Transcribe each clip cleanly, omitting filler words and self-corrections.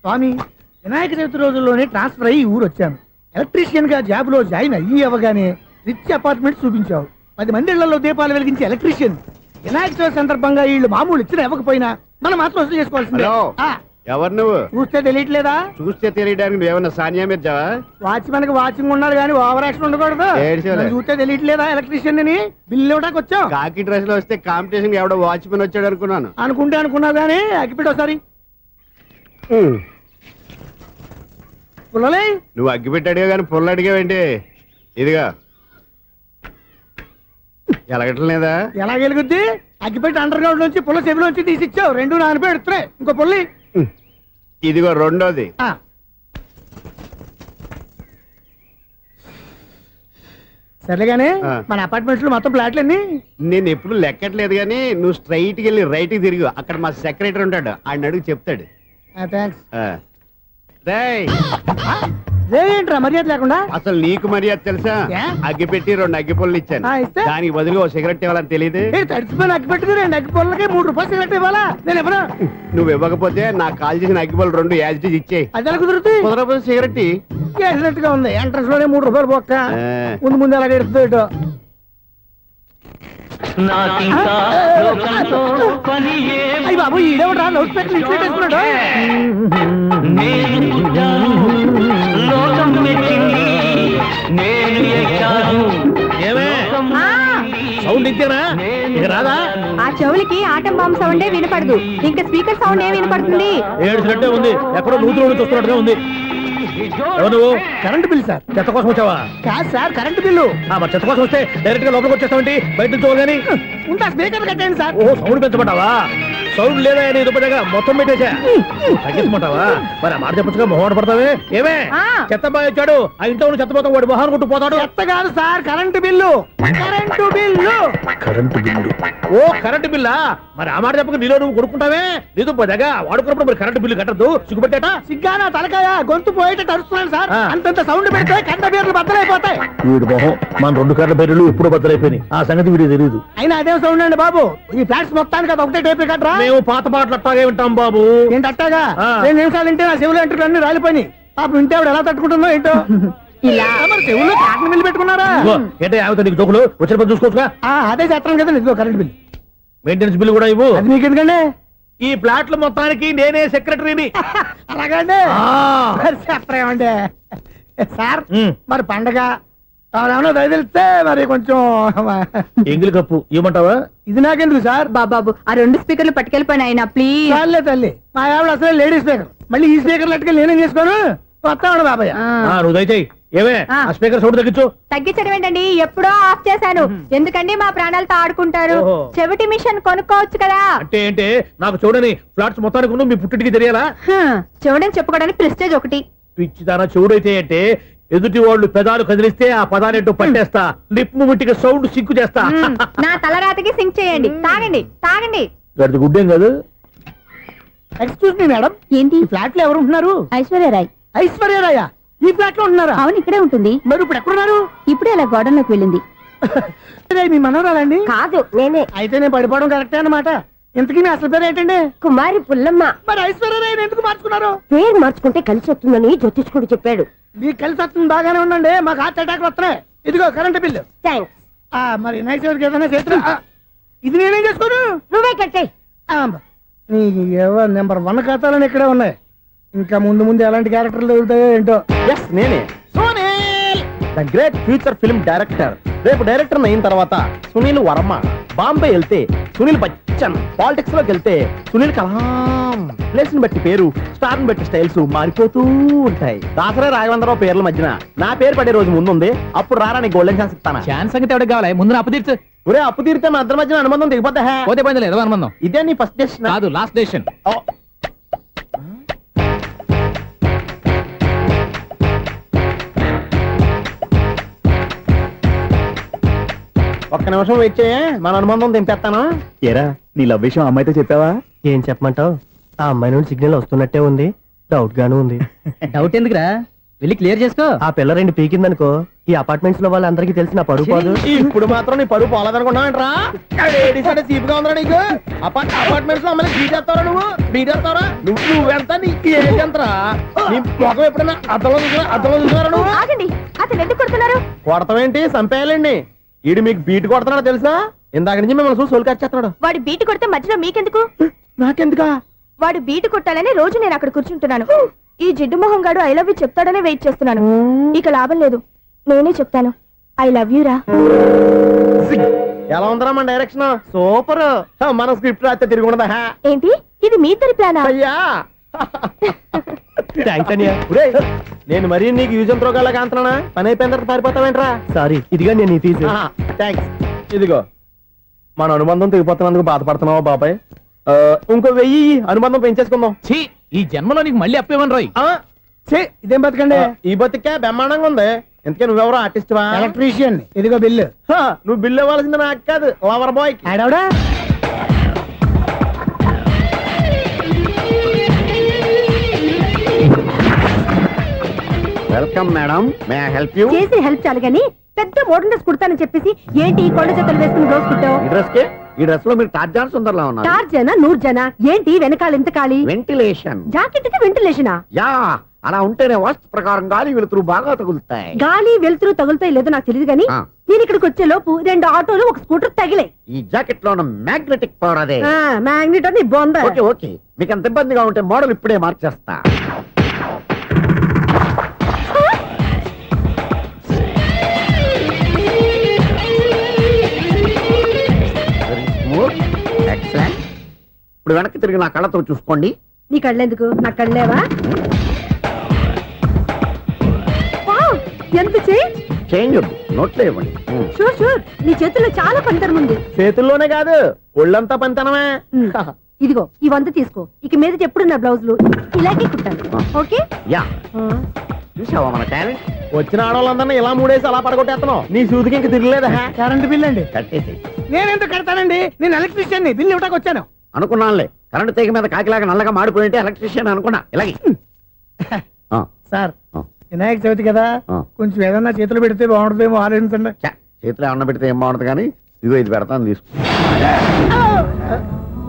స్వామి, వినాయక చవితి రోజుల్లోనే ట్రాన్స్ఫర్ అయ్యి ఊరు వచ్చాను. ఎలక్ట్రీషియన్ గా జాబ్ లో జాయిన్ అయ్యి అవ్వగానే రిచ్ అపార్ట్మెంట్ చూపించావు. 10 మంది ఇళ్లలో దీపాలు వెలిగించే ఎలక్ట్రీషియన్. వినాయక చవితి సందర్భంగా వీళ్ళు మామూలు ఇచ్చిన ఇవ్వకపోయినా మనం మాత్రం వసూలు చేసుకోవాల్సిందే. ఎవరు నువ్వు? చూస్తే తెలియట్లేదా? చూస్తే తెలియడానికి నువ్వేమన్నా సానియా మీర్జావా? వాచ్మెన్ కి వాచింగ్ ఉండాలి కానీ ఓవర్ యాక్షన్ ఉండకూడదు. చూస్తే తెలియట్లేదా ఎలక్ట్రీషియన్ అని? బిల్లు ఇవ్వడానికి వచ్చావు. కాకి డ్రెస్ లో వస్తే కాంపిటీషన్ ఎవడో వాచ్మెన్ వచ్చాడు అనుకున్నాను. అనుకున్నావు కానీ అగ్గిపెట్టి ఒకసారి. పుల్లలే నువ్వు అగ్గిపెట్టి అడిగా కానీ పుల్ల అడిగావేంటి? ఇదిగా ఎలగట్లేదా? ఎలా వెలుగుద్ది? అగ్గిపెట్టి అండర్ గ్రౌండ్ నుంచి పుల్ల చెవిలోంచి తీసిచ్చావు. 2 నానపై ఎడుతున్నాయి. ఇంకో పుల్లి ఇదిగో రెండోది. సరేగానే మన అపార్ట్మెంట్స్ లో మొత్తం ఫ్లాట్లు అన్ని నేను ఎప్పుడు లెక్కట్లేదు కానీ నువ్వు స్ట్రైట్ కి వెళ్ళి రైట్ కి తిరిగి అక్కడ మా సెక్రటరీ ఉంటాడు, ఆయన అడుగు చెప్తాడు. ఏంట్రా మర్యాద లేకుండా? అసలు నీకు మర్యాద తెలుసా? అగ్గి పెట్టి 2 అగ్గి పుల్లలు ఇచ్చాను, దానికి బదులు ఓ సిగరెట్ ఇవ్వాలని తెలియదు. తడిచిపోయిన అగ్గి పెట్టి 2 అగ్గి పుల్లలకి 3 రూపాయలు సిగరెట్ ఇవ్వాలా? నేను ఎవరు? నువ్వు ఇవ్వకపోతే నాకు కాల్ చేసిన అగ్గి పుల్లలు 2 యాజిటీస్ ఇచ్చేయి. అది ఎలా కుదురుతుంది? కుదరకపోతే సిగరెట్ గా ఉంది. ఎంట్రన్స్ లోనే 3 రూపాయలు పోక్క. ముందు అలాగే ఎడుతుంది. అయ్యి బాబు, ఈడేవడా లౌడ్ స్పీకర్ ఇన్స్టేట్ చేసుకున్నాడు? సౌండ్ ఇచ్చారా? రాదా? ఆ చెవులకి ఆటం బాంబు సౌండే వినపడదు, ఇంకా స్పీకర్ సౌండ్ ఏ వినపడుతుంది? ఏడ్చినట్టే ఉంది. ఎక్కడో నూతులు చూస్తున్నట్టుగా ఉంది. ఎవరు? Current bill sir. చెత్త కోసం వచ్చావా? కాదు సార్, కరెంట్ బిల్లు. మరి చెత్త కోసం వస్తే డైరెక్ట్ గా లోపలికి వచ్చేస్తామంటే బయట నుంచి కానీ ఉంటా. స్పీకర్ కట్టండి సార్. ఓ సౌండ్ పెంచమంటావా? సౌండ్ లేదా నీ దుప్పటగా మొత్తం పెట్టేసా. తగ్గించమంటావా? మరి ఆ మాట చెప్పచ్చుగా మొహమాట పడతావే. ఏమే చెత్త బాయ్ వచ్చాడు, ఆ ఇంట్లో చెత్త పోతాం, వాడు మొహాన్ని కొట్టు పోతాడు. చెత్త కాదు sir, current bill. Current bill. Current bill. ఓ కరెంటు బిల్లా? మరి ఆ మాట చెప్పక నీలో నువ్వు కొడుకుంటావే. నీతో పోదాగా వాడుకున్నప్పుడు మరి కరెంటు బిల్లు కట్టద్దు. సిగ్గుపెట్టేట? సిగ్గానా తలకాయ? గొంతు పోయేటట్టు అరుస్తున్నాను సార్. అంతంత సౌండ్ పెడితే కంట బీర్లు బద్దలైపోతాయి. వీడు మొహం మన 2 కర్ల బీర్లు ఎప్పుడు బద్దలైపోయినాయి. ఆ సంగతి వీడికి తెలియదు. అయినా అదే సౌండ్ అండి బాబు. ఈ ఫ్లాట్స్ మొత్తానికి అది ఒకటే టేప్ కట్టరా? మేము పాత పాటలు అట్టాగే వింటాం బాబు. ఏంటి అట్టాగా? 2 నిమిషాలు వింటే నా చెవులు ఎంటర్ అన్ని రాలిపోయినాయి. పాపం వింటే ఆవిడ ఎలా తట్టుకుంటుందో ఏంటో. ఇలా మరి చెవుల్లో కాటన్ బిల్లు పెట్టుకున్నారా? ఏంటో యావత నీకు దోకులు వచ్చిన పని చూసుకోవచ్చుగా. అదే చేస్తాను కదా. ఇదిగో కరెంట్ బిల్, మెయింటెనెన్స్ బిల్లు కూడా ఇవ్వు. అది మీకు ఎందుకండి? ఈ ఫ్లాట్ల మొత్తానికి నేనే సెక్రటరీని. అలాగండి. చెప్పరేమండి సార్? మరి పండగ ఏమన్నా దయదలిస్తే మరి కొంచెం ఎంగిలి కప్పు ఇవ్వమంటావా? ఇది నాకెందుకు సార్? బాబాబు, ఆ 2 స్పీకర్లు పట్టుకెళ్ళిపోయినా ప్లీజ్. చాలే తల్లి, మా ఆవిడ అసలే లేడీ స్పీకర్. మళ్ళీ ఈ స్పీకర్ లెట్టుకెళ్ళి నేనేం చేసుకోను? వస్తాడు బాబాయ్. నువ్వు దయచేయి. ఏమే ఆ స్పీకర్ సౌండ్ తగ్గించు. తగ్గించడం ఏంటండి? ఎప్పుడో ఆఫ్ చేశాను. ఎందుకండి మా ప్రాణాలతో ఆడుకుంటారు? చెవిటి మిషన్ కొనుక్కోవచ్చు కదా. అంటే ఏంటి? నాకు చూడని ఫ్లాట్స్ మొత్తానికి మీ పుట్టింటికి తెలియాలా? చూడని చెప్పుకోవడానికి ప్రెస్టేజ్ ఒకటి. పిచ్చిదానా చూడైతే అంటే ఎదుటి వాళ్ళు పెదాలు కదిలిస్తే ఆ పదాలేంటో పట్టేస్తా. లిప్ ముట్టికి సౌండ్ సింకు చేస్తా. నా తలరాతకి సింక్ చేయండి. తాగండి తాగండి. గడిది గుడ్డేం కాదు. ఎక్స్క్యూజ్ మీ మేడం, ఏంటి ఫ్లాట్ లో ఎవరు ఉంటున్నారు? ఐశ్వర్యరాయ్. ఐశ్వర్యరాయ ఈ ఫ్లాట్ లో ఉంటున్నారా? అవును, ఇక్కడే ఉంటుంది. మరి ఇప్పుడు ఎక్కడున్నారు? ఇప్పుడే అలా గోడంలోకి వెళ్ళింది. మీ మనవరాలండి? కాదు, నేనే. అయితే నేను పడిపోవడం కరెక్టే అన్నమాట. ఇంతకీ మీ అసలు పేరు ఏంటండి? కుమారి పుల్లమ్మ. మరి ఐశ్వర్యరాయని ఎందుకు మార్చుకున్నారు? పేరు మార్చుకుంటే కలిసి వస్తుందని జ్యోతిష్కుడు చెప్పాడు. మీకు కలిసి వస్తుంది, బాగానే ఉండండి. మాకు హార్ట్ అటాక్ వస్తున్నాయి. ఇదిగో కరెంట్ బిల్లు. థ్యాంక్స్. మరి నైట్ ఏదైనా చేతున్నా ఇది నేనేం చేసుకోను? నువ్వే కట్టాయి. నెంబర్ 1 ఖాతాలని ఇక్కడే ఉన్నాయి. ఇంకా ముందు ఎలాంటి క్యారెక్టర్లు దొరుకుతాయో ఏంటో. నేనే Sunil, the great future film director. రేపు డైరెక్టర్ అయిన తర్వాత సునీల్ వర్మ. బాంబే వెళ్తే సునీల్ బచ్చన్, పాలిటిక్స్ లోకి వెళ్తే సునీల్ కలాం. ప్లేస్ ని బట్టి పేరు, స్టార్ ని బట్టి స్టైల్స్ మారిపోతూ ఉంటాయి. దాసరే రాఘవేంద్రరావు పేర్ల మధ్యన నా పేరు పడే రోజు ముందుంది. అప్పుడు రారా నీ గోల్డెన్ ఛాన్స్ ఇస్తానా? ఛాన్స్ సంగతి ఎవరికి కావాలి? ముందు అప్పు తీర్చు. ఒరే అప్పు తీరితే మన ఇద్దరి మధ్యన అనుబంధం దిగిపోతా. పోతే పోయింది లేదు అనుబంధం. ఇదే నీ ఫస్ట్ డెసిషన్ కాదు, లాస్ట్ డెసిషన్. ఒక్క నిమిషం వెయిట్ చేయ, మన అనుబంధం దింపేస్తాను. ఏరా నీ లవ్ విషయం అమ్మాయితో చెప్పావా? ఏం చెప్పమంటావు? ఆ అమ్మాయి నుండి సిగ్నల్ వస్తున్నట్టే ఉంది, డౌట్ గాను ఉంది. డౌట్ ఎందుకురా? వెళ్ళి క్లియర్ చేసుకో. ఆ పిల్ల రెండు పీకిందనుకో ఈ అపార్ట్మెంట్స్ లో వాళ్ళందరికీ తెలిసిన పరుగు పోదు. ఇప్పుడు మాత్రం నీ పరుగు పోలేదనుకున్నావంటరా? సీపుగా ఉందా నీకు? అపార్ట్మెంట్స్ లో అమ్మని బీటేస్తావరా నువ్వెంత నీకు ఏంటంతరా? నీ మొఖం ఎప్పుడైనా అర్థంలో చూసారా నువ్వు? ఆగండి, అతను ఎందుకు కొడుతున్నారు? కొడతావేంటి? చంపేయాలండి. ఈడు మీకు బీట్ కొడుతున్నాడు తెలుసా? ఇందాక నుంచి మిమ్మల్ని చూసి సోల్కొచ్చేస్తున్నాడు. వాడు బీటు కొడితే మధ్యలో మీకెందుకు? నాకెందుకా? వాడు బీటు కొట్టాలని రోజు నేను అక్కడ కూర్చుంటున్నాను. ఈ జిడ్డు మొహం గాడు ఐ లవ్ యూ చెప్తాడనే వెయిట్ చేస్తున్నాను. ఇక లాభం లేదు, నేనే చెప్తాను ఐ లవ్ యూ రా. ఎలా ఉందరా మన డైరెక్షన్? సూపర్. మన స్క్రిప్ట్ రాస్తే తిరిగి ఉండదా? ఏంటి ఇది మీ ఇద్దరి ప్లానా? అయ్యా థ్యాంక్స్ అనియా. నేను మరీ నీకు యూజ్ అంత రోగాలకు అంటున్నా. పని అయిపోయిన తర్వాత పారిపోతావేంట్రా? సారీ, ఇదిగా నేను ఈ ఫీజు. థ్యాంక్స్. ఇదిగో మన అనుబంధం తెగిపోతున్నందుకు బాధపడుతున్నావా బాబాయ్? ఇంకో 1000 అనుబంధం పెంచేసుకుందాం. ఛీ, ఈ జన్మలో నీకు మళ్ళీ అప్పేమని రాయి. ఇదేం బతికండి? ఈ బతికే బ్రహ్మాండంగా ఉంది. ఎందుకే నువ్వెవరో ఆర్టిస్ట్ వా? ఎలక్ట్రీషియన్. ఇదిగో బిల్లు. నువ్వు బిల్లు ఇవ్వాల్సింది నాకు కాదు, లవర్ బాయ్. ఆడవడా? Welcome madam, may I help you? చేసి హెల్ప్ చాలు గాని పెద్ద మోడల్ డ్రెస్ కుడతానని చెప్పేసి ఏంటి ఈ కొండ జతలు వేసుకుని రోజు కుట్టావు? ఈ డ్రెస్ లో మీరు టార్జాన్ సుందర్లా ఉన్నారు. 4 జన 100 జన ఏంటి వెనకాల ఎంత ఖాళీ? వెంటిలేషన్. జాకెట్ కి వెంటిలేషనా? యా, అలా ఉంటేనే వాస్తు ప్రకారం గాలి వెలుతురు బాగా తగులుతాయి. గాలి వెలుతురు తగులుతాయి లేదో నాకు తెలియదు గానీ నేను ఇక్కడికి వచ్చే లోపు 2 ఆటోలు ఒక స్కూటర్ తగిలే. ఈ జాకెట్ లో ఉన్న మ్యాగ్నెటిక్ పవర్ అదే. మ్యాగ్నెట్ అని బొంద. ఓకే ఓకే, మీకు అంత ఇబ్బందిగా ఉంటే మోడల్ ఇప్పుడే మార్చేస్తా. ఎక్సలెంట్. ఇప్పుడు వెనక్కి తిరిగి నా కళ్ళతో చూసుకోండి. నీ కళ్ళెందుకు? నా కళ్ళేవా? వావ్, ఎంత చేంజ్. చేంజ్ నోట్లో ఇవ్వండి. షూర్ షూర్, నీ చేతుల్లో చాలా పంతరం ఉంది. చేతుల్లోనే కాదు ఒళ్ళంతా పంతనమే. ఇదిగో ఈ 100 తీసుకో. ఇక మీద ఎప్పుడు నా బ్లౌజులు ఇలాగే కుట్టాను. ఓకే? యా, చూసావా మన టాలెంట్? వచ్చిన ఆడవాళ్ళందరినీ ఇలా మూడేసి అలా పడగొట్టేస్తున్నావు. నీ సూదికి ఇంక తిరగలేదా? కరెంట్ బిల్ అండి. కట్టేసి. నేనెందుకు కడతానండి? నేను ఎలక్ట్రీషియన్. బిల్లు ఇవ్వడానికి వచ్చాను. అనుకున్నానులే, కరెంట్ తీగ మీద కాకిలాగా నల్లగా మాడిపోయింటే ఎలక్ట్రీషియన్ అనుకున్నా. ఇలాగే సార్, వినాయక చవితి కదా, కొంచెం ఏదన్నా చేతులు పెడితే బాగుంటుందేమో ఆలోచించండి. చేతిలో అన్న పెడితే ఏం బాగుంటుంది కానీ ఇదిగో ఇది పెడతాను, తీసుకో.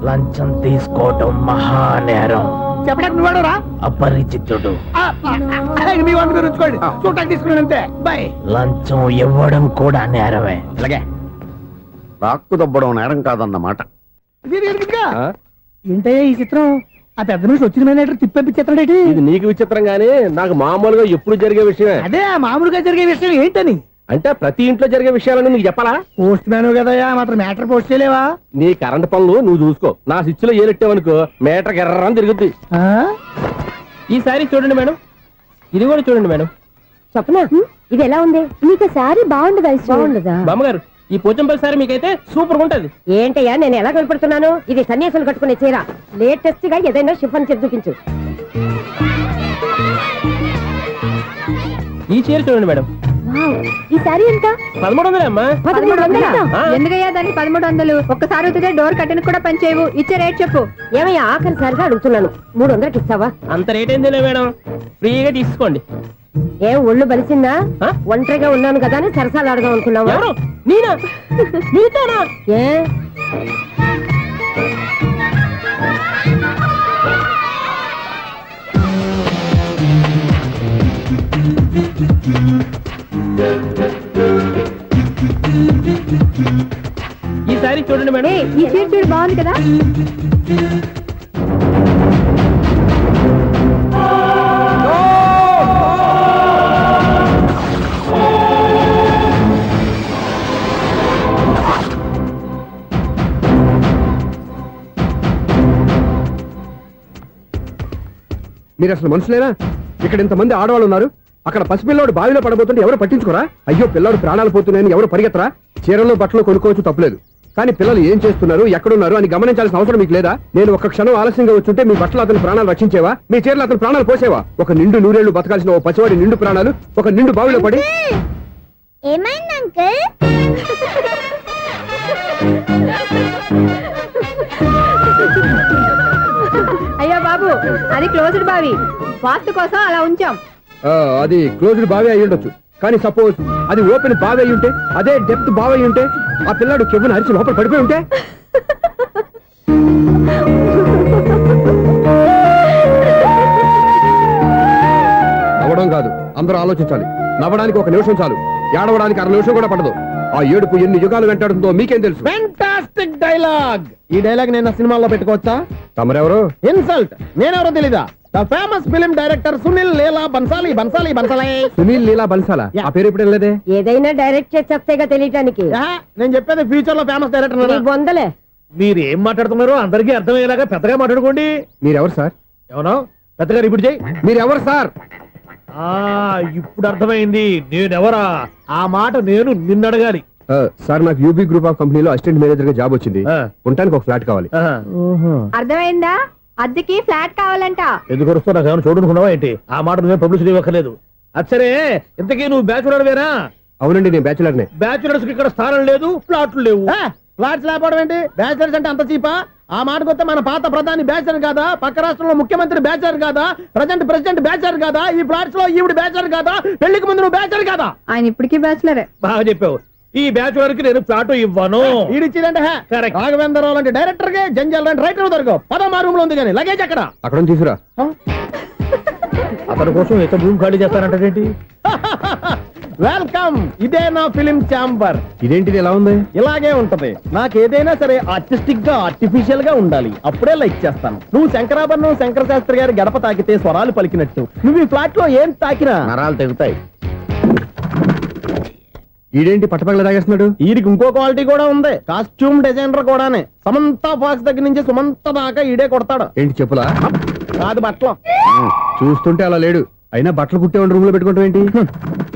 లంచం తీసుకోవటం మహానేరం. చెప్పడానికి నువ్వాడరా? అపరిచితుడు. మీ వంట మీరు ఉంచుకోండి, చూడటానికి తీసుకున్నాను అంతే. బాయ్. లంచం ఇవ్వడం కూడా నేరమే. ఇలాగే రాక్కు దబ్బడం నేరం కాదన్నమాట. ఏంటయ్యా ఈ చిత్రం? ఆ పెద్ద నుంచి వచ్చిన మేనేటర్ తిప్పించేస్తాడేటి? ఇది నీకు విచిత్రం గానీ నాకు మామూలుగా ఎప్పుడు జరిగే విషయమే. అదే మామూలుగా జరిగే విషయం ఏంటని? అంటే ప్రతి ఇంట్లో జరిగే విషయాలను నీకు చెప్పాలా? పోస్ట్ మ్యాన్ కదయ్యా, మాత్రం మ్యాటర్ పోస్ట్ చేయలేవా? నీ కరెంట్ పనులు నువ్వు చూసుకో. నా స్విచ్ లో ఏలెట్టావనుకో మీటర్ ఎర్రని తిరుగుద్ది. ఈసారి చూడండి మేడం, ఇది కూడా చూడండి మేడం. చెప్పనా, ఇది ఎలా ఉంది? నీకు సారీ బాగుండదా? బాగుండదా? బామ్మగారు, ఈ పోచంపల్లి సారీ మీకైతే సూపర్ ఉంటుంది. ఏంటయ్యా నేను ఎలా కనపడుతున్నాను? ఇది సన్యాసులు కట్టుకునే చీర. లేటెస్ట్ గా ఏదైనా షిఫాన్ చేసి చూపించు. ఈ చీర చూడండి మేడం. ఈ సారీ ఎంత? 1300 అమ్మా. 1300? ఎందుకయ్యా దానికి 1300? ఒక్కసారి అవుతుందే డోర్ కట్టెన్ కూడా పనిచేయవు. ఇచ్చే రేట్ చెప్పు. ఏమయ్యా ఆఖరిసారిగా అడుగుతున్నాను, 300కి ఇస్తావా? అంత రేట్ ఏందిలే మేడం, ఫ్రీగా తీసుకోండి. ఏం ఒళ్ళు బలిసిందా? ఒంటరిగా ఉన్నాను కదా అని సరసాలు అడదాం అనుకున్నావా? ఎవరు? నేనా? నీతోనా? ఏ ఈ సారీ చూడండి మేడం. ఈ చీర చూడు, బాగుంది కదా? మీరు అసలు మనుషులేనా? ఇక్కడ ఇంతమంది ఆడవాళ్ళు ఉన్నారు, అక్కడ పసిపిల్లాడు బావిలో పడబోతుంటే ఎవరు పట్టించుకోరా? అయ్యో పిల్లాడు ప్రాణాలు పోతున్నాయని ఎవరు పరిగెత్తరా? చీరలు బట్టలు కొనుక్కోవచ్చు, తప్పులేదు. కానీ పిల్లలు ఏం చేస్తున్నారు, ఎక్కడున్నారు అని గమనించాల్సిన అవసరం మీకు లేదా? నేను ఒక్క క్షణం ఆలస్యంగా వచ్చుంటే మీ బట్టలు అతని ప్రాణాలు రక్షించేవా? మీ చీరలు అతని ప్రాణాలు పోసేవా? ఒక నిండు నూరేళ్లు బతకాల్సిన ఓ పసివాడి నిండు ప్రాణాలు ఒక నిండు బావిలో పడి. ఏమైంది అంకుల్? అయ్యో బాబు, అది క్లోజ్డ్ బావి, వాస్తు కోసం అలా ఉంచాం. అది క్లోజ్డ్ బావి అయి ఉండొచ్చు, కానీ సపోజ్ అది ఓపెన్ బావి అయి ఉంటే, అదే డెప్త్ బావి అయి ఉంటే, ఆ పిల్లాడు కెవ్వున అరిచి లోపల పడిపోయి ఉంటే, నవ్వడం కాదు, అందరూ ఆలోచించాలి. నవ్వడానికి 1 నిమిషం చాలు, ఏడవడానికి 1/2 నిమిషం కూడా పడదు. ఆ ఏడుపు ఎన్ని యుగాలు వెంటాడుతుందో మీకేం తెలుసు? Fantastic dialogue. ఈ డైలాగ్ నేను సినిమాలో పెట్టుకోవచ్చా? తమరెవరు? ఇన్సల్ట్. నేనెవరో తెలీదా? The famous film director Sunil Leela Bansali. Bansali Bansali Sunil Leela బన్సాలా? ఆ పేరు ఇప్పుడు లేదే. ఏదైనా డైరెక్ట్ చేసి వస్తేగా తెలియటానికి. నేను చెప్పేది ఫ్యూచర్ లో ఫేమస్ డైరెక్టర్. బొందలే. మీరు ఏం మాట్లాడుతున్నారో అందరికీ అర్థమయ్యేలాగా పెద్దగా మాట్లాడుకోండి. మీరెవరు సార్? ఏమన్నా పెద్దగా రిపీట్ చేయి. మీరెవరు సార్? ఇప్పుడు అర్థమైంది నేనెవరా. ఆ మాట నేను నిన్ను అడగాలి. సార్, నాకు యూబీ గ్రూప్ ఆఫ్ కంపెనీలో అసిస్టెంట్ మేనేజర్ గా జాబ్ వచ్చింది. ఉండటానికి ఒక ఫ్లాట్ కావాలి. అర్థమైందా? అద్దెకి ఫ్లాట్ కావాలంట. ఎందుకు వస్తావు? నాకు ఏమైనా చూడనుకున్నావా ఏంటి? ఆ మాట నువ్వే పబ్లిసిటీ ఇవ్వక్కర్లేదు. అచ్చరే, ఇంతకీ నువ్వు బ్యాచులర్ వేరా? అవునండి, నేను బ్యాచులర్ నే. బ్యాచులర్స్ కి ఇక్కడ స్థానం లేదు, ప్లాట్లు లేవు. ఫ్లాట్స్ లేకపోవడం ఏంటి? బ్యాచిలర్స్ అంటే అంత చీపా? ఆ మాటకొస్తే మన పాత ప్రధాని బ్యాచర్ కాదా? పక్క రాష్ట్రంలో ముఖ్యమంత్రి బ్యాచర్ కాదా? ప్రెసిడెంట్ బ్యాచర్ కాదా? ఈ ఫ్లాట్స్ లో ఈవిడ బ్యాచర్ కాదా? పెళ్లికి ముందు నువ్వు బ్యాచర్ కాదా? ఆయన ఇప్పటికీ బ్యాచులరే. బాగా చెప్పావు. ఈ బ్యాచులర్ కి నేను ప్లాట్ ఇవ్వను. ఈడిచ్చిందంటే Correct. రాఘవేంద్రరావు లాంటి డైరెక్టర్ గా జంజల్ లాంటి రైటర్ దొరకవు. పదమా రూమ్ లో ఉంది కానీ లగేజ్ అక్కడ. అక్కడ నుంచి తీసుకురా. అతని కోసం ఎంత భూమి ఖాళీ చేస్తానంటే వెల్కమ్. ఇదే నా ఫిలిం ఛాంబర్. ఇదేంటిది ఎలా ఉంది? ఇలాగే ఉంటది. నాకు ఏదైనా సరే ఆర్టిస్టిక్ గా ఆర్టిఫిషియల్ గా ఉండాలి, అప్పుడే లైక్ చేస్తాను. నువ్వు శంకరాభరణం శంకర శాస్త్రి గారి గడప తాకితే స్వరాలు పలికినట్టు నువ్వు ఈ ఫ్లాట్ లో ఏం తాకినా నరాలు తెగుతాయి. ఈడేంటి పట్టపగల తాగేస్తున్నాడు? వీరికి ఇంకో క్వాలిటీ కూడా ఉంది. కాస్ట్యూమ్ డిజైనర్ కూడానే. సమంత ఫాక్స్ దగ్గర నుంచి సుమంత దాకా ఈడే కొడతాడు. ఏంటి చెప్పులా? కాదు బట్టలు. చూస్తుంటే అలా లేడు. అయినా బట్టలు కుట్టేవాడి రూమ్ లో పెట్టుకుంటాం ఏంటి?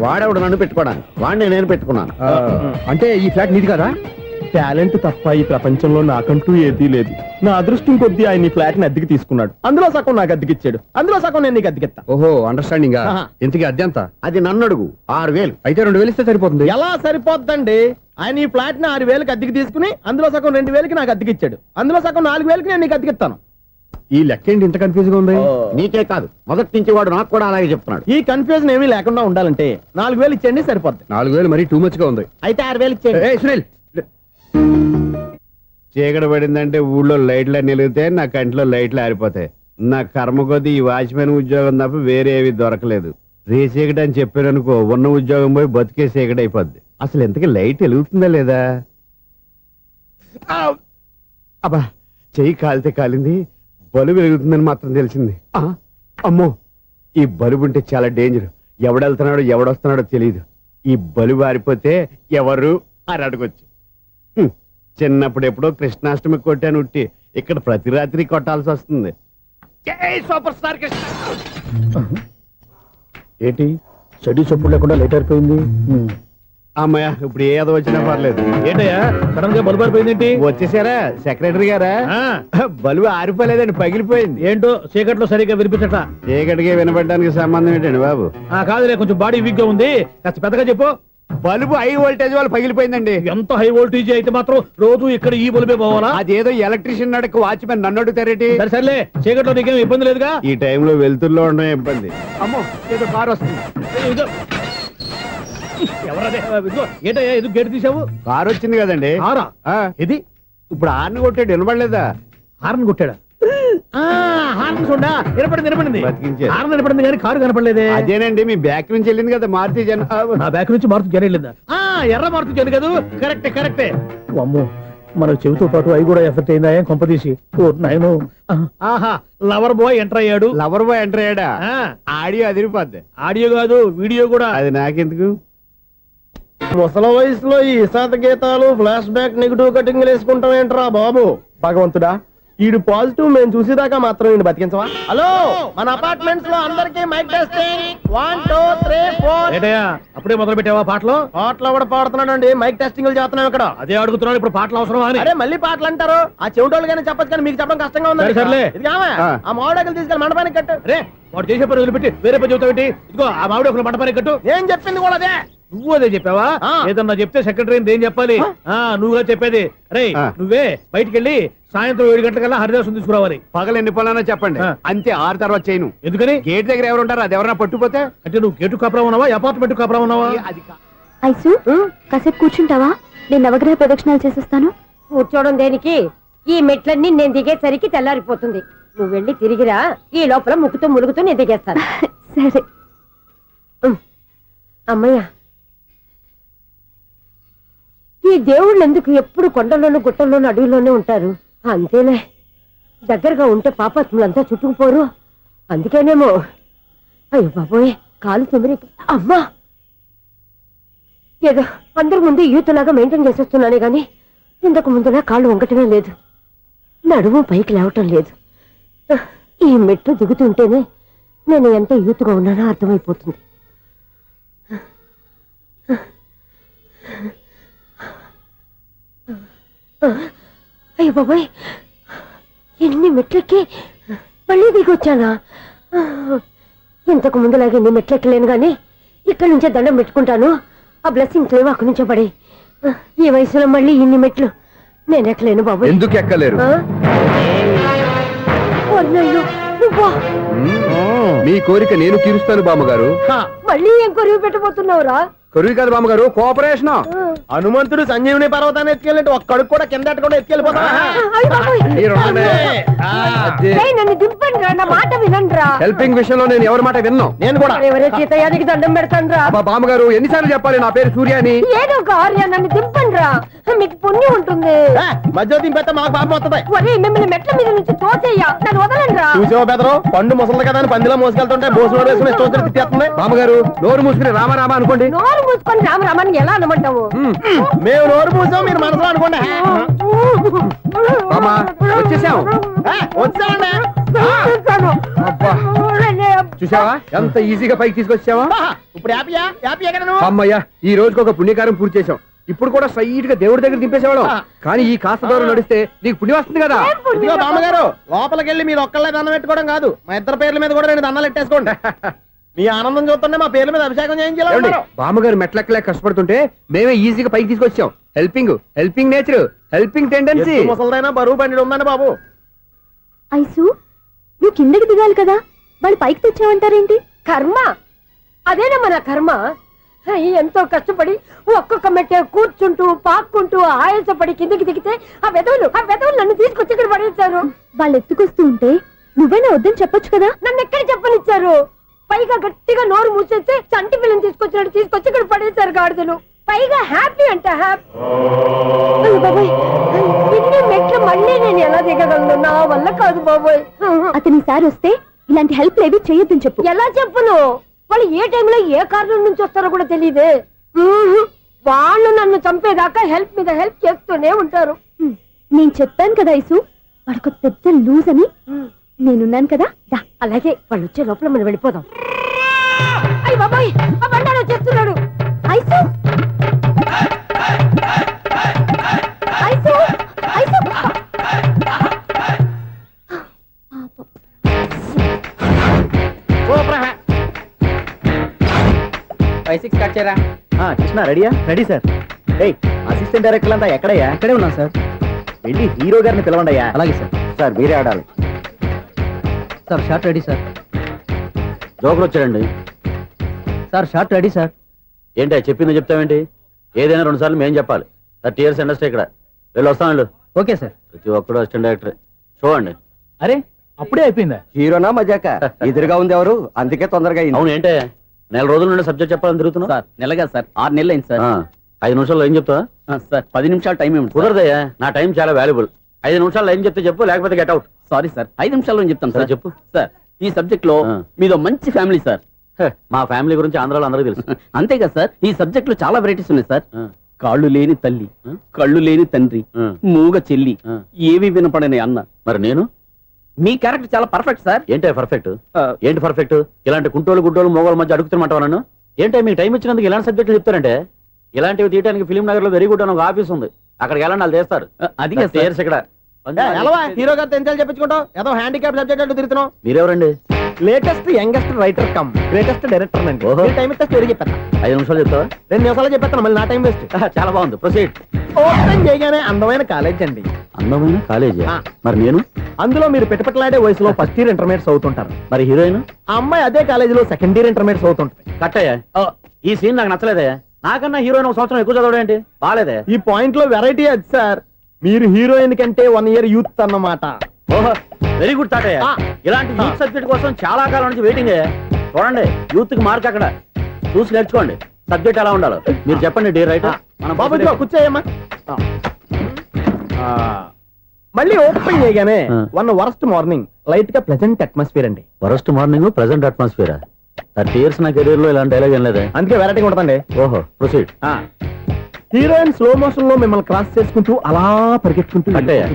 వాడేవాడు నన్ను పెట్టుకోవడానికి, వాడిని నేను పెట్టుకున్నాను. అంటే ఈ ఫ్లాట్ నీది కదా? టాలెంట్ తప్ప ఈ ప్రపంచంలో నాకంటూ ఏదీ లేదు. నా అదృష్టం కొద్దీ ఆయన ఈ ఫ్లాట్ ని అద్దెకి తీసుకున్నాడు. అందులో సగం నాకు అద్దెకిచ్చాడు, అందులో సగం నేను నీకు అద్దెకిస్తా. ఓహో, అండర్స్టాండింగ్. ఆహా. ఇంతకీ అద్దె ఎంత? అది నన్ను అడుగు. 6,000. అయితే 2,000 ఇస్తే సరిపోతుంది. ఎలా సరిపోద్దండి? ఆయన ఈ ఫ్లాట్ ని 6,000కి అద్దెకి తీసుకుని అందులో సగం 2,000కి నాకు అద్దెకిచ్చాడు, అందులో సగం 4,000కి నేను నీకు అద్దెకిస్తాను. ఈ లెక్క ఏంటి ఇంత కన్ఫ్యూజ్ గా ఉంది? నీకే కాదు, మొదటి నుంచి వాడు నాకు కూడా అలాగే చెప్తున్నాడు. ఈ కన్ఫ్యూజన్ ఏమీ లేకుండా ఉండాలంటే 4,000 ఇచ్చేయండి, సరిపోద్ది. 4,000 మరీ టూ మచ్ గా ఉంది. అయితే 6,000 ఇచ్చేయండి. ఏయ్, సునీల్, చీకటి పడిందంటే ఊళ్ళో లైట్లు నిలిగితే నా కంటిలో లైట్లు ఆరిపోతాయి. నా కర్మ కొద్దీ ఈ వాచ్మెన్ ఉద్యోగం తప్ప వేరే ఏవి దొరకలేదు. రేసీకటి అని చెప్పారనుకో, ఉన్న ఉద్యోగం పోయి బతికే చీకటి అయిపోద్ది. అసలు ఎంతకీ లైట్ వెలుగుతుందా లేదా? అబ్బా, చెయ్యి కాలితే కాలింది, బలుబు వెలుగుతుందని మాత్రం తెలిసింది. అమ్మో, ఈ బలుబు ఉంటే చాలా డేంజర్. ఎవడెళ్తున్నాడో ఎవడొస్తున్నాడో తెలియదు. ఈ బలుబు ఆరిపోతే ఎవరు అని అడగొచ్చు. చిన్నప్పుడు ఎప్పుడో కృష్ణాష్టమి కొట్టాను ఉట్టి, ఇక్కడ ప్రతి రాత్రి కొట్టాల్సి వస్తుంది. జై సూపర్ స్టార్ కృష్ణ. ఏంటి చెడు చప్పుడు లేకుండా లేట్ అయిపోయింది. అమ్మయ్య, ఇప్పుడు ఏదో వచ్చినా పర్లేదు. ఏంటయ్యా సడన్ గా బల్బు అయిపోయింది ఏంటి? వచ్చేసారా సెక్రటరీ గారా? బలుబు ఆరిపోలేదండి, పగిలిపోయింది. ఏంటో చీకట్లో సరిగ్గా వినిపించట. చీకటికి వినపడడానికి సంబంధం ఏంటండి బాబు? కాదులే, కొంచెం బాడీ వీక్ గా ఉంది, కాస్త పెద్దగా చెప్పు. బల్బు హై వోల్టేజ్ వాళ్ళు పగిలిపోయిందండి. ఎంత హై వోల్టేజ్ అయితే మాత్రం రోజు ఇక్కడ ఈ బల్బే పోవాలా? అదేదో ఎలక్ట్రీషియన్ నడక వాచ్మెన్ నన్ను అడుగుతారేటి? సరే సర్లే, చీకట్లో నీకేం ఇబ్బంది లేదుగా? ఈ టైంలో వెళ్తుల్లో ఉండడం ఇబ్బంది. అమ్మో, ఏదో కారు వస్తుంది. ఇదిగో. ఎవరదే? ఇదిగో, ఏంటయ్యా ఎందుకు గేట్ తీసావు? కారు వచ్చింది కదండి. కారా? ఇది ఇప్పుడు ఆర్ని కొట్టాడు, వినపడలేదా? హార్న్ కొట్టాడా? హార్న్ చూడా వినపడింది. బతికించాడు. హార్న్ వినపడింది కానీ కారు కనపడలేదే. అదేనండి, మీ బ్యాక్ నుంచి వెళ్ళింది కదా మారుతి జన. నా బ్యాక్ నుంచి మారుతు జరగలేదా? ఎర్ర మారుతు జరు కదా. కరెక్టే. అమ్మో, మన చెవితో పాటు అవి కూడా ఎఫెక్ట్ అయిందా కొంపదీసి? ఓ నాయనో. ఆహా, లవర్ బాయ్ ఎంటర్ అయ్యాడు. లవర్ బాయ్ ఎంటర్ అయ్యాడా? ఆడియో అదిరిపోద్ది. ఆడియో కాదు, వీడియో కూడా. అది నాకెందుకు? ముసల వయసులో ఈ ఇసాత గీతాలు, ఫ్లాష్ బ్యాక్, నెగిటివ్ కటింగ్ వేసుకుంటాం ఏంట్రా బాబు? భగవంతుడా, ఈడు పాజిటివ్ మేము చూసేదాకా మాత్రం ఈయన బతికించవా? హలో, మన అపార్ట్మెంట్స్ లో అందరికీ మైక్ టెస్టింగ్. 1 2 3 4. ఏంటయ్యా అప్పుడే మొదలు పెట్టావా పాటలు? పాటలు కూడా పాడుతున్నాడు అండి, మైక్ టెస్టింగ్ చేస్తున్నాం ఇక్కడ. అదే అడుగుతున్నాడు, ఇప్పుడు పాటలు అవసరమా అని. అరే మళ్ళీ పాటలు అంటారు, ఆ చెవిటోళ్ళు కానీ చెప్పచ్చు కానీ మీకు చెప్పడం కష్టంగా ఉంది. సర్లే. ఆ మామిడాకులు తీసుకెళ్ళి మండపానికి కట్టు. రే, వాడు చేసే పని వదిలిపెట్టి వేరే పని చెబుతావు ఏంటి? ఇదిగో ఆ మామిడి ఒక మంటపానికి కట్టు. నేను చెప్పింది కూడా అదే. నువ్వు అదే చెప్పావా? ఆ. ఏదన్నా చెప్తే సెక్రటరీ ఏం చెప్పాలి? నువ్వుగా చెప్పేది. రే ఆ. నువ్వే బయటికి వెళ్ళి సాయంత్రం 7 గంటలకల్లా హరిదాసం తీసుకురావాలి. పగలు ఎన్ని పనులన్నా చెప్పండి, ఆ. అంతే 6 తర్వాత చేయను. ఎందుకని? గేట్ దగ్గర ఎవరు ఉంటారు, అది ఎవరన్నా పట్టుపోతే అంటే నువ్వు గేటు కాపురా ఉన్నావా, అపార్ట్మెంట్ కాపురా ఉన్నావా? అది ఐసు కాసేపు కూర్చుంటావా? నేను నవగ్రహ ప్రదక్షిణాలు చేసేస్తాను. కూర్చోవడం దేనికి? ఈ మెట్లన్నీ నేను దిగేసరికి తెల్లారిపోతుంది. నువ్వు వెళ్ళి తిరిగిరా, ఈ లోపల ముక్కుతూ ములుగుతూ నేను దిగేస్తాను. సరే. అమ్మయ్య, ఈ దేవుళ్ళు ఎందుకు ఎప్పుడు కొండల్లోనూ గుట్టల్లోనూ అడవిలోనే ఉంటారు? అంతేలే, దగ్గరగా ఉంటే పాపాత్ములంతా చుట్టుకుపోరు. అందుకేనేమో. అయ్యో బాబోయ్, కాలు తిమిరి. అమ్మా, ఏదో అందరి ముందు యూత్లాగా మెయింటైన్ చేసేస్తున్నానే గాని ఇంతకు ముందులా కాళ్ళు వంకటమే లేదు, నడుము పైకి లేవటం లేదు. ఈ మెట్లు దిగుతుంటేనే నేను ఎంత యూత్గా ఉన్నానో అర్థమైపోతుంది. అయ్యో బాబాయ్, ఎన్ని మెట్లెక్కి మళ్ళీ దిగొచ్చానా? ఇంతకు ముందులాగే ఎన్ని మెట్లెక్కలేను గాని ఇక్కడి నుంచే దండం పెట్టుకుంటాను. ఆ బ్లెస్సింగ్ లేవు అక్కడి నుంచే పడే. ఈ వయసులో మళ్ళీ ఇన్ని మెట్లు నేను ఎక్కలేను బాబు. ఎందుకు ఎక్కలేరు? మీ కోరిక నేను తీరుస్తాను బామ్మగారు. మళ్ళీ ఏం కొరివి పెట్టబోతున్నావురా? కొరివి కాదు బామ్మగారు, కోఆపరేషన్. హనుమంతుడు సంజీవుని పర్వతాన్ని ఎత్తుకెళ్ళి ఒక్కడికి కూడా కింద ఎట్టకుండా ఎత్తుకెళ్ళిపోతా. నన్ను దింపండి రా, నా మాట వినండి. హెల్పింగ్ విషయంలో నేను ఎవరి మాట విన్నాను. నేను కూడా ఎవరే సీతయ్యానికి దండం పెడతాను రా. బామ్మగారు ఎన్నిసార్లు చెప్పాలి నా పేరు సూర్య అని? ఏదో ఒక ఆర్య, నన్ను దింపండి రా, మీకు పుణ్యం ఉంటుంది. మధ్య దింపేస్తే మాకు పాపం వస్తుంది. ఒరే, మిమ్మల్ని మెట్ల మీద నుంచి తోసేయ్యా, నన్ను వదలండి రా. చూసావా బెదరు, పండు ముసలి కదా అని పందిలో మోసుకెళ్తుంటే భోజనం వేసుకుని ఇష్టం వచ్చినట్టు తిట్టేస్తుంది. బామ్మగారు నోరు మూసుకుని రామారామా అనుకోండి. నోరు మూసుకొని రామరామాన్ని ఎలా అనమంటావు? మేము నోరు మూసాం, మీరు మనసులో అనుకోండి. బామ్మా, వచ్చేసాం. వచ్చామండి. అబ్బా, చూసావా ఎంత ఈజీగా పైకి తీసుకొచ్చావా? ఇప్పుడు హ్యాపీయా? హ్యాపీయా కదా నువ్వు? అమ్మయ్యా, ఈ రోజుకి ఒక పుణ్యకారం పూర్తి చేసాం. ఇప్పుడు కూడా స్ట్రైట్ గా దేవుడి దగ్గర దింపేసేవాళ్ళం. కానీ ఈ కాస్త దూరం నడిస్తే నీకు పుణ్యం వస్తుంది కదా. ఇదిగో బామ్మగారు, లోపలికి వెళ్ళి మీరు ఒక్కళ్ళే దండం పెట్టుకోవడం కాదు, మా ఇద్దరు పేర్ల మీద కూడా 2 దండాలు పెట్టేసుకోండి. మీ ఆనందం చూస్తుంటే మా పేర్ల మీద అభిషేకం చేయించాలి. బామ్మగారు మెట్లెక్కలే కష్టపడుతుంటే మేమే ఈజీగా పైకి తీసుకొచ్చాం. Helping nature, helping tendency. ముసలిదైనా బరువు బండి ఉందండి బాబు. ఐసు నువ్వు కిందకి దిగాలి కదా, వాళ్ళు పైకి తెచ్చావంటారేంటి? కర్మ, అదేనమ్మా నా కర్మ. ఎంతో కష్టపడి ఒక్కొక్క మెట్టే కూర్చుంటూ పాక్కుంటూ ఆయాసపడి కిందకి దిగితే ఆ వెధవులు నన్ను తీసుకొచ్చి ఇక్కడ పడేశారు. వాళ్ళు ఎత్తుకొస్తూ ఉంటే నువ్వైనా వద్దని చెప్పొచ్చు కదా. నన్ను ఎక్కడ చెప్పనిచ్చారు? పైగా గట్టిగా నోరు మూసేస్తే చంటి పిల్లని తీసుకొచ్చినట్టు తీసుకొచ్చి ఇక్కడ పడేశారు గాడిదలు. పైగా హ్యాపీ అంట హ్యాపీ. బాబాయ్, ఇన్ని మెట్లు మళ్ళీ నేను ఎలా దిగగలను? నా వల్ల కాదు బాబోయ్. అతని సార్ వస్తే ఇలాంటి హెల్ప్ లేవి చేయొద్దని చెప్పు. ఎలా చెప్పును? వాళ్ళు ఏ టైంలో ఏ కారణం నుంచి వస్తారో కూడా తెలియదే. వాళ్ళు నన్ను చంపేదాకా హెల్ప్ మీద హెల్ప్ చేస్తూనే ఉంటారు. నేను చెప్పాను కదా ఐసు, వాడికి పెద్ద లూజ్ అని. నేనున్నాను కదా. అలాగే వాళ్ళు వచ్చే లోపల మనం వెళ్ళిపోదాం. అయ్య బాబాయ్, ఆ బండారు వచ్చేస్తున్నాడు. ఐసు ఐసు ఐసు 5-6 కట్ చేయరా. కృష్ణ రెడీయా? Ready sir. అసిస్టెంట్ డైరెక్టర్ అంతా ఎక్కడయ్యా? ఇక్కడే ఉన్నాం సార్. వెళ్ళి హీరో గారిని పిలవండి అయ్యా. అలాగే సార్. సార్ మీరే ఆడాలి సార్. Short ready sir. జోకులు వచ్చాడండి సార్. Short ready sir. ఏంటి చెప్పింది చెప్తావేంటి? ఏదైనా 2 సార్లు మేము చెప్పాలి. 30 years ఇండస్ట్రీ ఇక్కడ. వెళ్ళి వస్తాం వెళ్ళు. Okay sir. ప్రతి ఒక్కడు అసిస్టెంట్ డైరెక్టర్. చూడండి. అరే అప్పుడే అయిపోయిందా? హీరోనా మజాక? ఎదురుగా ఉంది ఎవరు, అందుకే తొందరగా. అవును ఏంటే 4 రోజుల నుండి సబ్జెక్ట్ చెప్పాలని తిరుగుతున్నావు సార్. నెలగా సార్, 6 నెలలు అయింది సార్. 5 నిమిషాల్లో ఏం చెప్తా సార్? 10 నిమిషాలు టైం ఏమి కుదరదయ్యా, నా టైం చాలా వాల్యుబుల్. 5 నిమిషాల్లో ఏం చెప్తే చెప్పు, లేకపోతే గెట్ అవుట్. సారీ సార్, 5 నిమిషాల్లో చెప్తాను సార్. చెప్పు సార్, ఈ సబ్జెక్ట్ లో మీదో మంచి ఫ్యామిలీ సార్. మా ఫ్యామిలీ గురించి ఆంధ్రాలో అందరికీ తెలుసు. అంతేగా సార్, ఈ సబ్జెక్ట్ లో చాలా వెరైటీస్ ఉన్నాయి సార్. కాళ్ళు లేని తల్లి, కళ్ళు లేని తండ్రి, మూగ చెల్లి, ఏవి వినపడని అన్న. మరి నేను? మీ క్యారెక్టర్ చాలా పర్ఫెక్ట్ సార్. ఏంటే పర్ఫెక్ట్? ఏంటి పర్ఫెక్ట్? ఇలాంటి కుంటోలు గుడ్డోలు మోగోల మధ్య అడుగుతున్నమాట నన్ను. ఏంటంటే మీకు టైం ఇచ్చినందుకు ఇలాంటి సబ్జెక్టులు చెప్తారంటే? ఇలాంటివి తీయడానికి ఫిలిం నగర్ లో వెరీ గుడ్ అని ఒక ఆఫీస్ ఉంది, అక్కడికి వెళ్ళండి, వాళ్ళు చేస్తారు. అది ఇక్కడ హీరో గారితో ఎంత చెప్పించుకుంటావు? ఏదో హ్యాండిక్యాప్ సబ్జెక్ట్ అంటూ తిరుగుతున్నావు. మీరెవరండి? Latest youngest writer cum greatest director అండి ఓహో. టైం ఇస్తే స్టోరీ చెప్పేస్తా 5 నిమిషాలు చెప్తావా 2 నిమిషాలు చెప్పేస్తాను మళ్ళీ నా టైం వేస్ట్ చాలా బాగుంది ప్రొసీడ్. ఓపెన్ చేయగానే అందమైన కాలేజ్ అండి అందమైన కాలేజీ ఆ. మరి నేను అందులో మీరు పెట్టుపట్లాడే వయసులో ఫస్ట్ ఇయర్ ఇంటర్మీడియట్స్ అవుతుంటారు మరి హీరోయిన్ ఆ అమ్మాయి అదే కాలేజీలో సెకండ్ ఇయర్ ఇంటర్మీడియట్స్ అవుతుంటది కట్టయ్యా ఈ సీన్ నాకు నచ్చలేదే. నాకన్నా హీరోయిన్ ఒక సంవత్సరం ఎక్కువ చదవడం ఏంటి బాలేదే. ఈ పాయింట్ లో వెరైటీ అది సార్ మీరు హీరోయిన్ కంటే 1 ఇయర్ యూత్ అన్నమాట ఓహో వెరీ గుడ్ తాటయ్య. ఆ. ఇలాంటి యూత్ సబ్జెక్ట్ కోసం చాలా కాలం నుంచి వెయిటింగ్. చూడండి యూత్ కి మార్క్ అక్కడ చూసి నేర్చుకోండి సబ్జెక్ట్ ఎలా ఉండాలో. మీరు చెప్పండి డియర్ రైటర్. మన బాబు ఇదిగో కూర్చోయమ్మా మళ్ళీ ఓపెన్ చేయగానే ఆ. 1 వరస్ట్ మార్నింగ్ లైట్ గా ప్లెజెంట్ అట్మాస్ఫియర్ అండి worst morning present atmosphere 30 years నా కెరీర్ లో ఇలాంటి డైలాగ్ ఏం లేదే. అందుకే వెరైటీగా ఉంటుందండి ఓహో ప్రొసీడ్. హీరోయిన్ స్లో మోషన్ లో మిమ్మల్ని క్రాస్ చేసుకుంటూ అలా పరిగెట్టుకుంటూ కట్టయ్య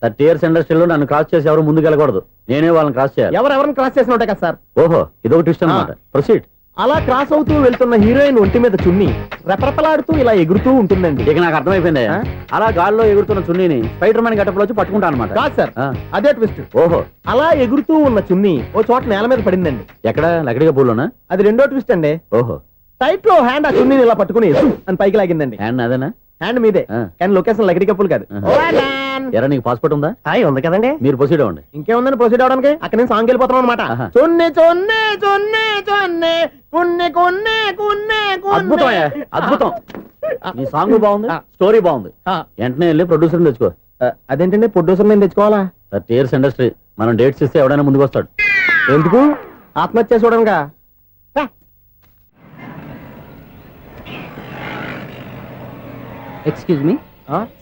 30 years ఇండస్ట్రీలో నన్ను క్రాస్ చేసి ఎవరు ముందుకు వెళ్ళకూడదు. నేనే వాళ్ళని క్రాస్ చేయాలి. ఎవరెవరిని క్రాస్ చేసిన ఉంటాయి కదా సార్ ఓహో ఇదొక ట్విస్ట్ అన్నమాట. ప్రొసీడ్. అలా క్రాస్ అవుతూ వెళ్తున్న హీరోయిన్ ఒంటి మీద చున్ని రెపరెపలాడుతూ ఇలా ఎగురుతూ ఉంటుందండి ఇక నాకు అర్థమైపోయింది. ఆ? అలా గాల్లో ఎగురుతున్న చున్నీని స్పైడర్ మ్యాన్ గట్టపులో వచ్చి పట్టుకుంటా అనమాట. కాదు సార్ ఆ. అదే ట్విస్ట్ ఓహో అలా ఎగురుతూ ఉన్న చున్ని ఓ చోట నేల మీద పడిందండి ఎక్కడ లకడిగా పూలోనా. అది రెండో ట్విస్ట్ అండి ఓహో టైట్ లో హ్యాండ్ ఆ చున్నీని ఇలా పట్టుకుని అని పైకి లాగిందండి హ్యాండ్ అదేనా. హ్యాండ్ మీదే ఆ. కానీ లొకేషన్ లకడి కప్పులు కాదు ఎరా నీకు పాస్పోర్ట్ ఉందా. హాయ్ ఉంది కదండి మీరు ప్రొసీడ్ అవ్వండి. ఇంకేముందని ప్రొసీడ్ అవడానికి అక్కడ నేను సాంగ్ వెళ్ళిపోతాను అనమాట ఆహా. చొన్నే చొన్నే చొన్నే చొన్నే కున్నే కున్నే కున్నే అద్భుతం అయ్యా, అద్భుతం. నీ సాంగ్ బాగుంది స్టోరీ బాగుంది. వెంటనే వెళ్ళి ప్రొడ్యూసర్ తెచ్చుకో. అదేంటండి ప్రొడ్యూసర్ నేను తెచ్చుకోవాలా 30 years ఇండస్ట్రీ మనం డేట్స్ ఇస్తే ఎవడైనా ముందుకు వస్తాడు. ఎందుకు ఆత్మహత్య చూడనుగా ఎక్స్క్యూజ్ మీ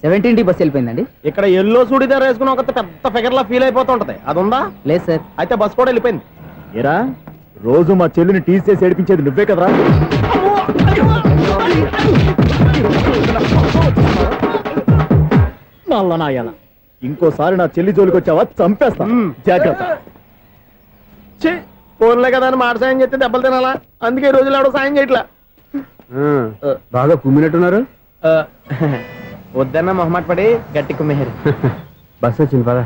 17D బస్ వెళ్ళిపోయిందండి. ఇక్కడ ఎల్లో చూడిదార్ వేసుకుని ఒక పెద్ద ఫిగర్ లా ఫీల్ అయిపోతూ ఉంటది అది ఉందా లేదు సార్. అయితే బస్ కూడా వెళ్ళిపోయింది ఏరా రోజు మా చెల్లిని టీస్ చేసి ఏడిపించేది నువ్వే కదరా. నల్ల నాయాల ఇంకోసారి నా చెల్లి జోలికి వచ్చావా చంపేస్తా. జాగ్రత్త. ఫోన్లే కదా అని మాట సాయం చేస్తే దెబ్బలు తినాలా అందుకే ఈ రోజులు ఎవడో సాయం చేయట్లా బాగా కుమ్మినట్టున్నారు. వద్దన్న మొహమాట పడి గట్టి కుమ్మేహారు బస్ వచ్చింది పద.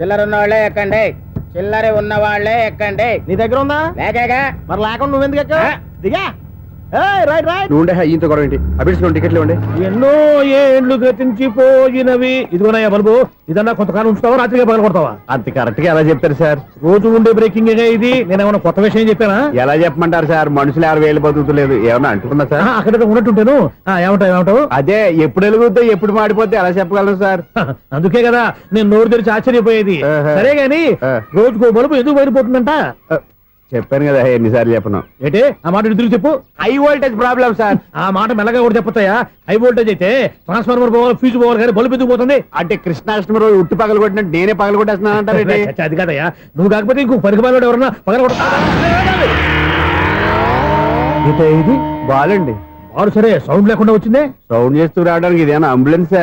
చిల్లర ఉన్న వాళ్ళే ఎక్కండి. చిల్లర ఉన్న వాళ్ళే ఎక్కండి. నీ దగ్గర ఉందా లేకేగా మరి లేకుండా నువ్వెందుకు ఎక్క దిగా రైట్ రైట్ నువ్వు ఉండే ఈయంతో గొడవ ఏంటి. అభిడ్స్ టికెట్లు ఇవ్వండి. ఎన్నో ఏండ్లు గతించిపోయినవి. ఇదిగోనయ్యా బల్బు ఇదన్నా కొంతకాలం ఉంచుతావా రాత్రిగా పగల కొడతావా. అంత కరెక్ట్ గా ఎలా చెప్తారు సార్. రోజు ఉండే బ్రేకింగ్ ఇది. నేనేమన్నా కొత్త విషయం చెప్పానా. ఎలా చెప్పమంటారు సార్. మనుషులు 60,000 బతుకుతలేదు ఏమన్నా అంటున్నా సార్. అక్కడ ఉన్నట్టుంటాను. ఏమంటావు అదే ఎప్పుడు వెలుగుద్దో ఎప్పుడు మాడిపోతే ఎలా చెప్పగలను సార్. అందుకే కదా నేను నోరు తెరిచి ఆశ్చర్యపోయేది. ఆహా. సరే గాని ఆ. రోజుకో బల్బు ఎందుకు బయటపోతుందంట. చెప్పాను కదా ఎన్నిసార్లు చెప్పను. ఏంటే ఆ మాట ఎదురు చెప్పు. High voltage problem sir. ఆ మాట మెల్లగా కూడా చెప్పొచ్చాయా. హై వోల్టేజ్ అయితే ట్రాన్స్ఫార్మర్ పోవాలి ఫ్యూజ్ పోవాలి కానీ బల్బు ఎందుకు పోతుంది. అంటే కృష్ణాష్టమి రోజు ఉట్టి పగలు కొట్టినట్టు నేనే పగలు కొట్టేస్తున్నానంటారు. చచ్చా, అది కాదయ్యా. నువ్వు కాకపోతే ఇంకో పరిగణలో ఎవరన్నా పగల ఇది బాలండి. వాడు సరే సౌండ్ లేకుండా వచ్చిందే. సౌండ్ చేస్తూ రావడానికి ఇదేనా అంబులెన్సా.